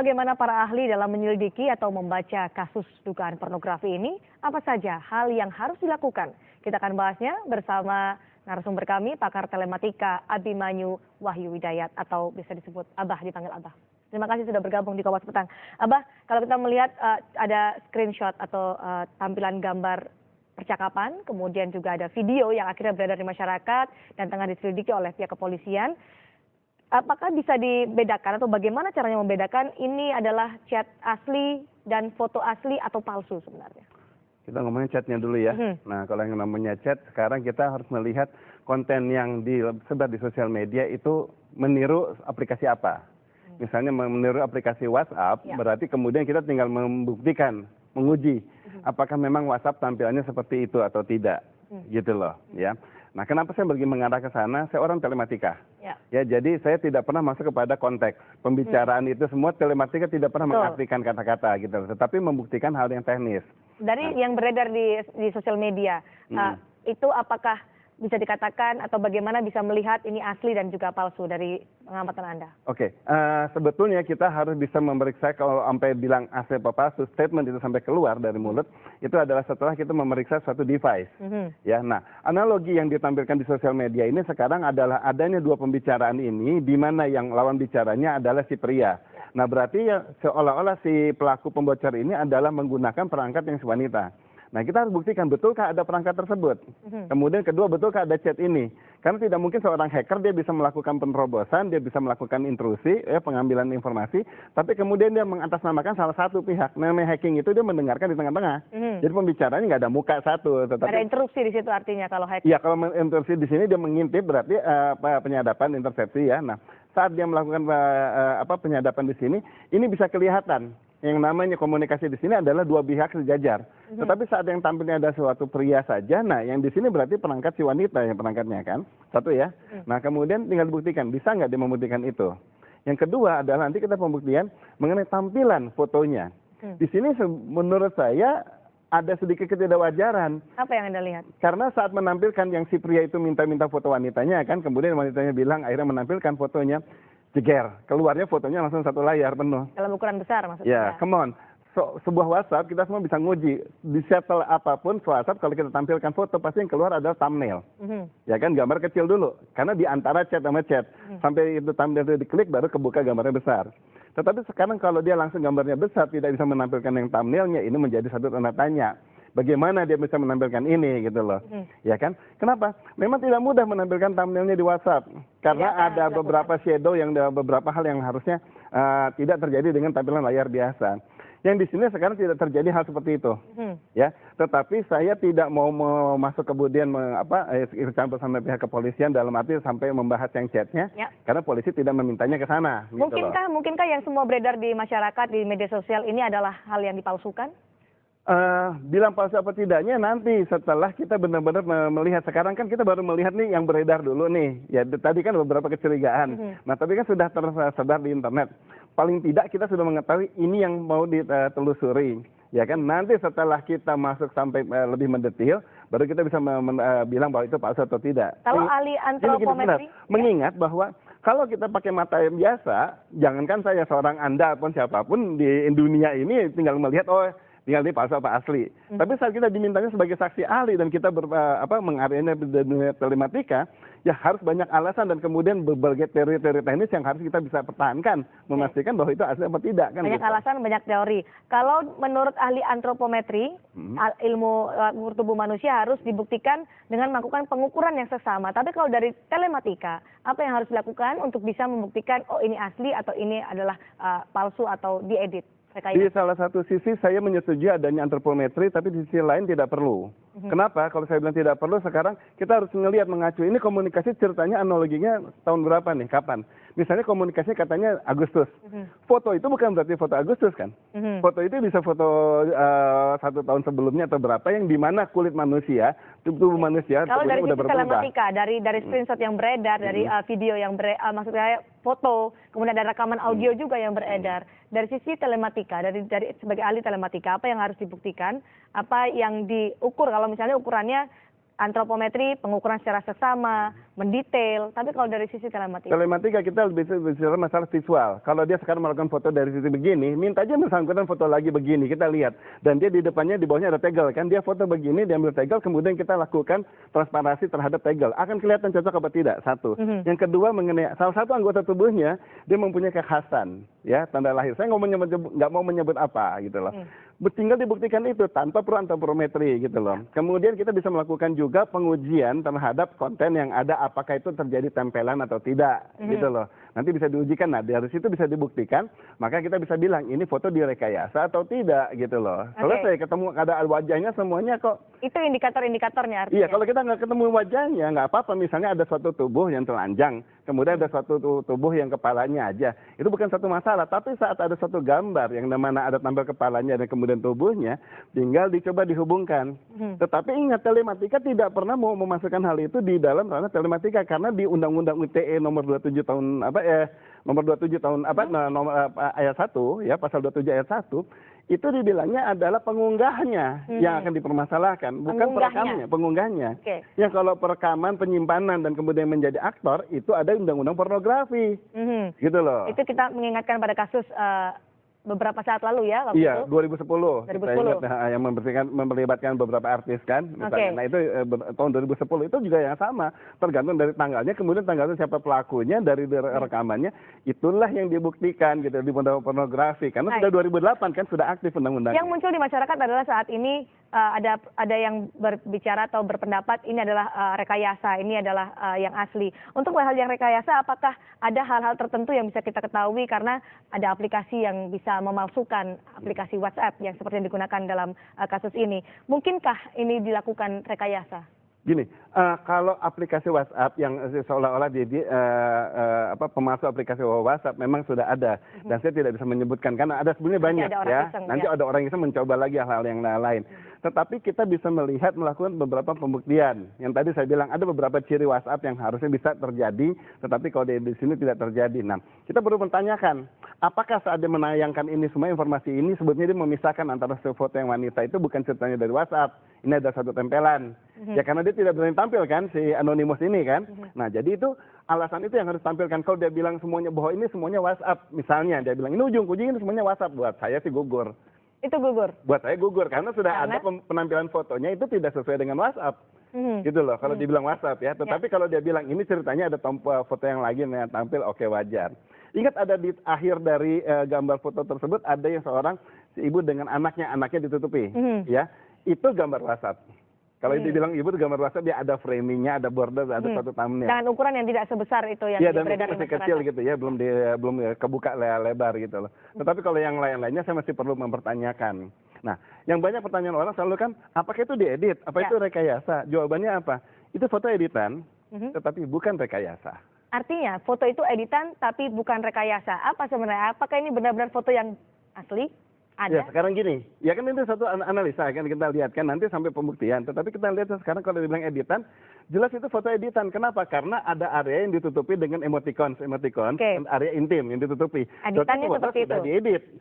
Bagaimana para ahli dalam menyelidiki atau membaca kasus dugaan pornografi ini? Apa saja hal yang harus dilakukan? Kita akan bahasnya bersama narasumber kami, pakar telematika Abimanyu Wahyu Widayat atau bisa disebut Abah, dipanggil Abah. Terima kasih sudah bergabung di Kompas Petang. Abah, kalau kita melihat ada screenshot atau tampilan gambar percakapan, kemudian juga ada video yang akhirnya beredar di masyarakat dan tengah diselidiki oleh pihak kepolisian. Apakah bisa dibedakan atau bagaimana caranya membedakan ini adalah chat asli dan foto asli atau palsu sebenarnya? Kita ngomongin chatnya dulu ya. Nah, kalau yang namanya chat, sekarang kita harus melihat konten yang disebar di sosial media itu meniru aplikasi apa. Misalnya meniru aplikasi WhatsApp, berarti kemudian kita tinggal membuktikan, menguji apakah memang WhatsApp tampilannya seperti itu atau tidak, gitu loh, ya. Nah, kenapa saya pergi mengarah ke sana? Saya orang telematika. Ya, jadi saya tidak pernah masuk kepada konteks pembicaraan itu semua. Telematika tidak pernah mengartikan kata-kata gitu, tetapi membuktikan hal yang teknis. Dari yang beredar di sosial media, itu apakah bisa dikatakan atau bagaimana bisa melihat ini asli dan juga palsu dari pengamatan Anda? Oke, sebetulnya kita harus bisa memeriksa kalau sampai bilang asli apa palsu, statement itu sampai keluar dari mulut, itu adalah setelah kita memeriksa suatu device. Ya, nah, analogi yang ditampilkan di sosial media ini sekarang adalah adanya dua pembicaraan ini, di mana yang lawan bicaranya adalah si pria. Nah, berarti ya seolah-olah si pelaku pembocor ini adalah menggunakan perangkat yang si wanita. Nah, kita harus buktikan betulkah ada perangkat tersebut. Kemudian kedua, betulkah ada chat ini. Karena tidak mungkin seorang hacker dia bisa melakukan penerobosan, dia bisa melakukan intrusi, pengambilan informasi, tapi kemudian dia mengatasnamakan salah satu pihak. Namanya hacking itu dia mendengarkan di tengah-tengah. Jadi pembicaranya nggak ada muka satu. Tetapi ada interupsi di situ artinya kalau hacking. Iya, kalau interupsi di sini dia mengintip berarti penyadapan, intersepsi ya. Nah, saat dia melakukan penyadapan di sini, ini bisa kelihatan. Yang namanya komunikasi di sini adalah dua pihak sejajar. Tetapi saat yang tampilnya ada suatu pria saja, nah yang di sini berarti perangkat si wanita yang perangkatnya kan. Satu ya. Nah, kemudian tinggal dibuktikan, bisa nggak dia membuktikan itu. Yang kedua adalah nanti kita pembuktian mengenai tampilan fotonya. Di sini menurut saya ada sedikit ketidakwajaran. Apa yang Anda lihat? Karena saat menampilkan yang si pria itu minta foto wanitanya kan, kemudian wanitanya bilang akhirnya menampilkan fotonya, jeger, keluarnya fotonya langsung satu layar penuh. Dalam ukuran besar maksudnya? Ya, come on. Sebuah WhatsApp kita semua bisa nguji. Di settle apapun WhatsApp kalau kita tampilkan foto pasti yang keluar adalah thumbnail. Ya kan, gambar kecil dulu. Karena di antara chat sama chat. Sampai itu thumbnail itu diklik baru kebuka gambarnya besar. Tetapi sekarang kalau dia langsung gambarnya besar tidak bisa menampilkan yang thumbnailnya, ini menjadi satu tanda tanya. Bagaimana dia bisa menampilkan ini gitu loh. Ya kan? Kenapa? Memang tidak mudah menampilkan thumbnailnya di WhatsApp. Karena ada beberapa shadow yang beberapa hal yang harusnya tidak terjadi dengan tampilan layar biasa. Yang di sini sekarang tidak terjadi hal seperti itu. Ya, tetapi saya tidak mau masuk kemudian campur sama pihak kepolisian dalam arti sampai membahas yang chatnya. Karena polisi tidak memintanya ke sana. Mungkinkah yang semua beredar di masyarakat di media sosial ini adalah hal yang dipalsukan? Bilang palsu apa tidaknya nanti setelah kita benar-benar melihat. Sekarang kan kita baru melihat nih yang beredar dulu nih. Ya tadi kan beberapa kecurigaan. Nah, tapi kan sudah tersebar di internet. Paling tidak kita sudah mengetahui ini yang mau ditelusuri. Ya kan, nanti setelah kita masuk sampai lebih mendetil, baru kita bisa bilang bahwa itu palsu atau tidak. Kalau ahli antropometri, mengingat bahwa kalau kita pakai mata yang biasa, jangankan saya seorang Anda ataupun siapapun di dunia ini tinggal melihat tinggal ini palsu apa asli. Tapi saat kita dimintanya sebagai saksi ahli dan kita mengarahnya di dunia telematika, ya harus banyak alasan dan kemudian berbagai teori-teori teknis yang harus kita bisa pertahankan, memastikan bahwa itu asli apa tidak kan. Banyak alasan, banyak teori. Kalau menurut ahli antropometri, ilmu tubuh manusia harus dibuktikan dengan melakukan pengukuran yang sesama. Tapi kalau dari telematika, apa yang harus dilakukan untuk bisa membuktikan ini asli atau ini adalah palsu atau diedit? Di salah satu sisi saya menyetujui adanya antropometri, tapi di sisi lain tidak perlu. Kenapa? Kalau saya bilang tidak perlu, sekarang kita harus melihat mengacu. Ini komunikasi ceritanya analoginya tahun berapa nih? Kapan? Misalnya komunikasi katanya Agustus. Foto itu bukan berarti foto Agustus kan? Foto itu bisa foto 1 tahun sebelumnya atau berapa yang dimana kulit manusia, tubuh manusia kalau dari udah sisi berubah. telematika, dari screenshot yang beredar, dari video yang maksudnya foto, kemudian ada rekaman audio juga yang beredar. Dari sisi telematika, dari sebagai ahli telematika, apa yang harus dibuktikan, apa yang diukur, kalau misalnya ukurannya antropometri, pengukuran secara seksama, mendetail. Tapi kalau dari sisi telematika? Telematika kita lebih bicara masalah visual. Kalau dia sekarang melakukan foto dari sisi begini, minta aja bersangkutan foto lagi begini, kita lihat. Dan dia di depannya, di bawahnya ada tegel kan. Dia foto begini, dia ambil tegel, kemudian kita lakukan transparansi terhadap tegel. Akan kelihatan cocok apa tidak, satu. Yang kedua mengenai salah satu anggota tubuhnya, dia mempunyai kekhasan, ya, tanda lahir. Saya nggak mau menyebut apa gitu loh. Tinggal dibuktikan itu tanpa perlu antropometri gitu loh. Kemudian kita bisa melakukan juga pengujian terhadap konten yang ada, apakah itu terjadi tempelan atau tidak gitu loh. Nanti bisa diujikan, nah dari situ bisa dibuktikan, maka kita bisa bilang ini foto direkayasa atau tidak gitu loh. Selesai, ketemu ada wajahnya semuanya kok. Itu indikator-indikatornya artinya? Iya, kalau kita nggak ketemu wajahnya nggak apa-apa. Misalnya ada suatu tubuh yang telanjang, kemudian ada suatu tubuh yang kepalanya aja, itu bukan satu masalah. Tapi saat ada suatu gambar yang mana ada tampil kepalanya dan kemudian tubuhnya, tinggal dicoba dihubungkan. Tetapi ingat, telematika tidak pernah mau memasukkan hal itu di dalam ranah telematika, karena di Undang-Undang ITE nomor 27 tahun nomor 27 tahun ayat 1 ya, pasal 27 ayat 1 itu dibilangnya adalah pengunggahnya yang akan dipermasalahkan, bukan perekamnya, pengunggahnya. Yang kalau perekaman, penyimpanan dan kemudian menjadi aktor itu ada undang-undang pornografi. Gitu loh. Itu kita mengingatkan pada kasus beberapa saat lalu ya waktu iya, itu? 2010. Kita ingat yang melibatkan beberapa artis kan. Misalnya. Nah itu tahun 2010 itu juga yang sama. Tergantung dari tanggalnya, kemudian tanggalnya siapa pelakunya, dari rekamannya. Itulah yang dibuktikan gitu di pornografi. Karena sudah 2008 kan sudah aktif undang-undangnya. Yang muncul di masyarakat adalah saat ini ada yang berbicara atau berpendapat ini adalah rekayasa, ini adalah yang asli. Untuk hal yang rekayasa, apakah ada hal-hal tertentu yang bisa kita ketahui karena ada aplikasi yang bisa memalsukan aplikasi WhatsApp yang seperti yang digunakan dalam kasus ini? Mungkinkah ini dilakukan rekayasa? Gini, kalau aplikasi WhatsApp yang seolah-olah pemasuk aplikasi WhatsApp memang sudah ada, dan saya tidak bisa menyebutkan karena ada sebenarnya banyak ya. Nanti ada orang yang mencoba lagi hal-hal yang lain. Tetapi kita bisa melakukan beberapa pembuktian. Yang tadi saya bilang ada beberapa ciri WhatsApp yang harusnya bisa terjadi, tetapi kalau di sini tidak terjadi. Nah, kita perlu menanyakan, apakah saat dia menayangkan ini semua informasi ini sebetulnya dia memisahkan antara foto yang wanita itu bukan ceritanya dari WhatsApp, ini ada satu tempelan. Ya karena dia tidak berani tampil kan si anonimus ini kan. Nah jadi itu alasan itu yang harus tampilkan. Kalau dia bilang semuanya bahwa ini semuanya WhatsApp, misalnya dia bilang ini ujung-ujungnya ini semuanya WhatsApp, buat saya sih gugur. Itu gugur? Buat saya gugur karena sudah ada penampilan fotonya itu tidak sesuai dengan WhatsApp. Gitu loh kalau dibilang WhatsApp ya. Tetapi kalau dia bilang ini ceritanya ada foto yang lagi yang tampil, oke, wajar. Ingat ada di akhir dari gambar foto tersebut ada yang seorang si ibu dengan anaknya ditutupi ya. Itu gambar WhatsApp. Kalau dibilang ibu itu gambar WhatsApp, dia ada framingnya, ada border, ada satu thumbnail. Dengan ukuran yang tidak sebesar itu yang beredar di masyarakat. Iya, dan masih kecil gitu ya, belum kebuka lebar gitu loh. Tetapi kalau yang lain-lainnya saya masih perlu mempertanyakan. Nah, yang banyak pertanyaan orang selalu kan, apakah itu diedit? Apa itu rekayasa? Jawabannya apa? Itu foto editan, tetapi bukan rekayasa. Artinya foto itu editan tapi bukan rekayasa. Apa sebenarnya? Apakah ini benar-benar foto yang asli? Ya sekarang gini, ya kan itu satu analisa kan kita lihat kan nanti sampai pembuktian. Tetapi kita lihat sekarang kalau dibilang editan, jelas itu foto editan. Kenapa? Karena ada area yang ditutupi dengan emoticon, area intim yang ditutupi. Editannya seperti itu.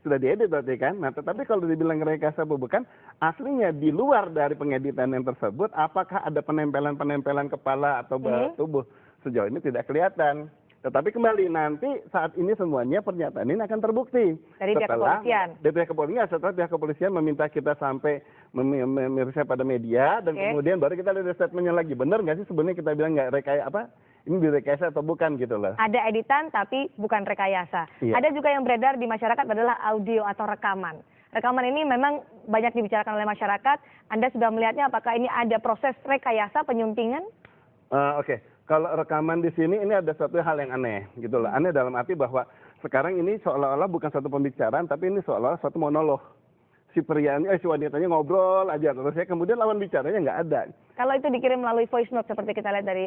Sudah diedit berarti kan. Nah tetapi kalau dibilang rekayasa bukan, aslinya di luar dari pengeditan yang tersebut, apakah ada penempelan kepala atau tubuh? Sejauh ini tidak kelihatan. Tetapi kembali nanti saat ini semuanya pernyataan ini akan terbukti. Dari pihak kepolisian. Dari pihak kepolisian, setelah pihak kepolisian meminta kita sampai memeriksa pada media dan kemudian baru kita lihat statementnya lagi. Benar nggak sih sebenarnya kita bilang nggak rekayasa ini direkayasa atau bukan gitu loh. Ada editan tapi bukan rekayasa. Iya. Ada juga yang beredar di masyarakat adalah audio atau rekaman. Rekaman ini memang banyak dibicarakan oleh masyarakat. Anda sudah melihatnya apakah ini ada proses rekayasa penyuntingan? Oke. Kalau rekaman di sini ini ada suatu hal yang aneh gitu loh. Aneh dalam arti bahwa sekarang ini seolah-olah bukan satu pembicaraan tapi ini seolah-olah suatu monolog. Si wanitanya ngobrol aja terus ya, kemudian lawan bicaranya nggak ada. Kalau itu dikirim melalui voice note seperti kita lihat dari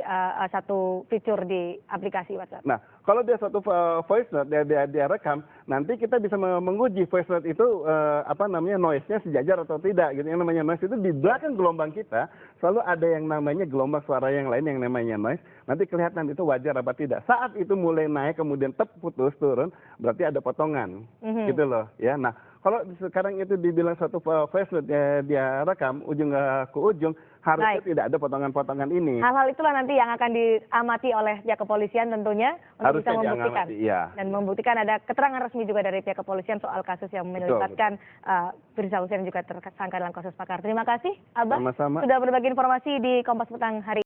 satu fitur di aplikasi WhatsApp. Nah, kalau dia satu voice note dia rekam, nanti kita bisa menguji voice note itu noise-nya sejajar atau tidak gitu. Yang namanya noise itu di belakang gelombang kita selalu ada yang namanya gelombang suara yang lain yang namanya noise. Nanti kelihatan itu wajar apa tidak. Saat itu mulai naik kemudian putus turun, berarti ada potongan. Gitu loh ya. Nah, kalau sekarang itu dibilang satu voice note dia rekam ujung ke ujung, harusnya Baik. tidak ada potongan-potongan ini. Hal-hal itulah nanti yang akan diamati oleh pihak kepolisian tentunya untuk Harusnya bisa membuktikan. diamati, iya. Dan membuktikan ada keterangan resmi juga dari pihak kepolisian soal kasus yang melibatkan Firza Hussein juga tersangka dalam kasus Pakar. Terima kasih Abah Sama-sama. sudah berbagi informasi di Kompas Petang hari ini.